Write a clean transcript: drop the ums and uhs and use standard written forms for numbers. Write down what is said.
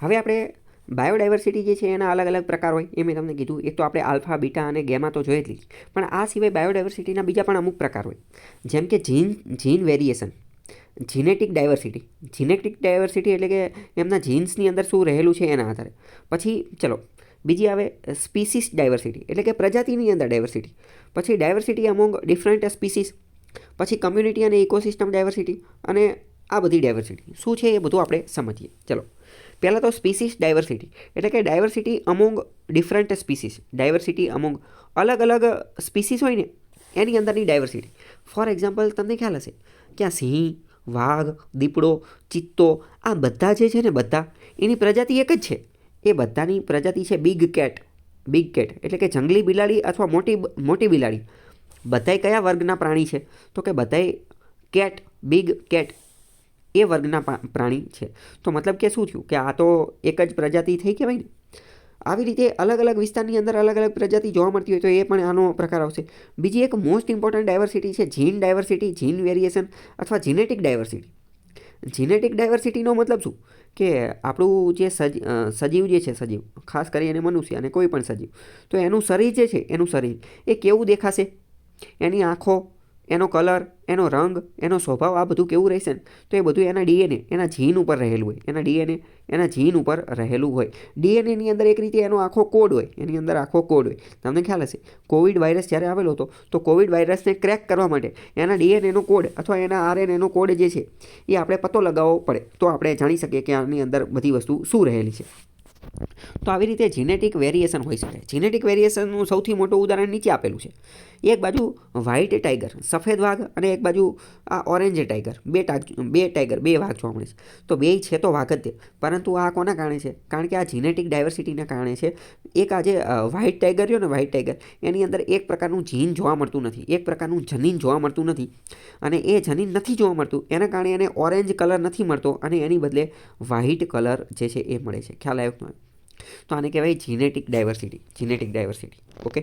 હવે આપણે બાયોડાયવર્સિટી જે છે એના અલગ અલગ પ્રકાર હોય એ મેં તમને કીધું. એક તો આપણે આલ્ફા, બીટા અને ગેમા તો જોઈ જ લીધી, પણ આ સિવાય બાયોડાયવર્સિટીના બીજા પણ અમુક પ્રકાર હોય, જેમ કે gene variation, genetic diversity. Genetic diversity એટલે કે એમના જીન્સની અંદર શું રહેલું છે એના આધારે. પછી ચલો બીજી આવે સ્પીસીસ ડાયવર્સિટી, એટલે કે પ્રજાતિની અંદર ડાયવર્સિટી. પછી ડાયવર્સિટી અમોંગ ડિફરન્ટ સ્પીસીસ. પછી કમ્યુનિટી અને ઇકોસિસ્ટમ ડાયવર્સિટી. અને આ બધી ડાયવર્સિટી શું છે એ બધું આપણે સમજીએ. ચલો પહેલાં તો સ્પીસીસ ડાયવર્સિટી, એટલે કે diversity among different species. Diversity among અલગ અલગ સ્પીસીસ હોય ને એની અંદરની ડાયવર્સિટી. ફોર એક્ઝામ્પલ તમને ખ્યાલ હશે કે આ સિંહ, વાઘ, દીપડો, ચિત્તો, આ બધા જે છે ને બધા એની પ્રજાતિ એક જ છે. એ બધાની પ્રજાતિ છે બિગ કેટ. બિગ કેટ એટલે કે જંગલી બિલાડી અથવા મોટી બિલાડી. બધાય કયા વર્ગના પ્રાણી છે? તો કે બધાય કેટ, બિગ કેટ એ વર્ગના પ્રાણી છે. તો મતલબ કે શું થયું કે આ તો એક જ પ્રજાતિ થઈ કહેવાય ને. આવી રીતે અલગ અલગ વિસ્તારની અંદર અલગ અલગ પ્રજાતિ જોવા મળતી હોય તો એ પણ આનો પ્રકાર આવશે. બીજી એક મોસ્ટ ઇમ્પોર્ટન્ટ ડાયવર્સિટી છે જીન ડાયવર્સિટી, જીન વેરિએશન અથવા જીનેટિક ડાયવર્સિટી. જીનેટિક ડાયવર્સિટીનો મતલબ શું કે આપણું જે સજીવ જે છે, સજીવ ખાસ કરીને મનુષ્ય અને કોઈ પણ સજીવ, તો એનું શરીર જે છે, એનું શરીર એ કેવું દેખાશે, એની આંખો, એનો કલર, એનો રંગ, એનો સ્વભાવ, આ બધું કેવું રહેશે ને, તો એ બધું એના ડીએનએ, એના જીન ઉપર રહેલું હોય. એના ડીએનએ એના જીન ઉપર રહેલું હોય. ડીએનએની અંદર એક રીતે એનો આખો કોડ હોય, એની અંદર આખો કોડ હોય. તમને ખ્યાલ હશે કોવિડ વાયરસ જ્યારે આવેલો હતો તો કોવિડ વાયરસને ક્રેક કરવા માટે એના ડીએનએનો કોડ અથવા એના આરએનએનો કોડ જે છે એ આપણે પતો લગાવવો પડે તો આપણે જાણી શકીએ કે આની અંદર બધી વસ્તુ શું રહેલી છે. તો આવી રીતે જીનેટિક વેરિએશન હોઈ શકે. જીનેટિક વેરિએશનનું સૌથી મોટું ઉદાહરણ નીચે આપેલું છે. એક બાજુ વ્હાઇટ ટાઈગર, સફેદ વાઘ, અને એક બાજુ આ ઓરેન્જ ટાઈગર, બે વાઘ જોવા મળે છે. તો બે છે તો વાઘ જ તે, પરંતુ આ કોના કારણે છે? કારણ કે આ જીનેટિક ડાયવર્સિટીના કારણે છે. એક આ જે વ્હાઇટ ટાઈગર રહ્યો ને, વ્હાઇટ ટાઈગર, એની અંદર એક પ્રકારનું જીન જોવા મળતું નથી, એક પ્રકારનું જનીન જોવા મળતું નથી. અને એ જનીન નથી જોવા મળતું એના કારણે એને ઓરેન્જ કલર નથી મળતો અને એની બદલે વ્હાઇટ કલર જે છે એ મળે છે. ખ્યાલ આવ્યો? તો આને કહેવાય genetic diversity. Genetic diversity. Okay.